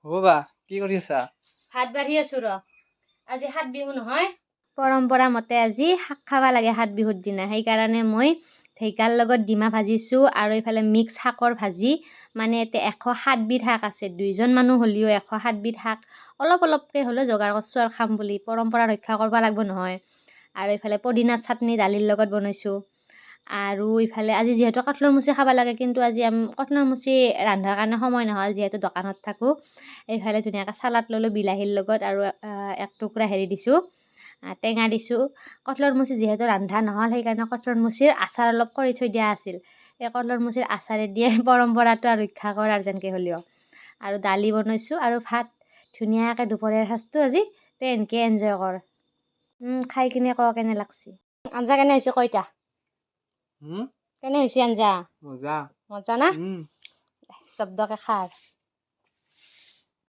বা কি কৰি আছা? ভাত বাঢ়ি আছো ৰ আজি 7 বিহু নহয় পৰম্পৰা মতে আজি শাক খাবা লাগে 7 বিহুৰ দিনা সেইকাৰণে মই ঢেঁকাৰ লগত ডিমা ভাজিছো আৰু এইফালে মিক্স শাকৰ ভাজি মানে এতে 107 বিধ শাক আছে দুইজন মানুহ হলিও 107 বিধ শাক অলপ অলপকে হলে যোগাৰ কৰছো আৰু খাম বুলি পৰম্পৰা ৰক্ষা কৰবা লাগব নহয় আৰু এইফালে পদিনাৰ চাটনি দালিৰ লগত বনাইছো আৰু ইফালে আজি যেহেতু কঁঠালৰ মুচি খাবা লাগে কিন্তু আজি কঁঠালৰ মুচি ৰান্ধাৰ কাৰণে সময় নহল যেহেতু দোকানত থাকো এইফালে ধুনীয়াকৈ চালাড ললো বিলাহীৰ লগত আৰু এক টুকুৰা হেৰি দিছো টেঙা দিছো কঁঠালৰ মুচি যেহেতু ৰান্ধা নহল সেইকাৰণে কঁঠালৰ মুচিৰ আচাৰ অলপ কৰি থৈ দিয়া আছিল এই কঁঠালৰ মুচিৰ আচাৰে দিয়ে পৰম্পৰাটো ৰক্ষা কৰাৰ যেনকে হলিও আৰু দালি বনাইছো আৰু ভাত ধুনীয়াকৈ দুপৰীয়াৰ সাজটো আজি তেনকে এনজয় কৰ খাই কিনে ক কেনে লাগছি আঞ্জা কেনে হৈছে কইতা কেনে হৈছে আঞ্জা মজা মজা না শব্দকে খাৰ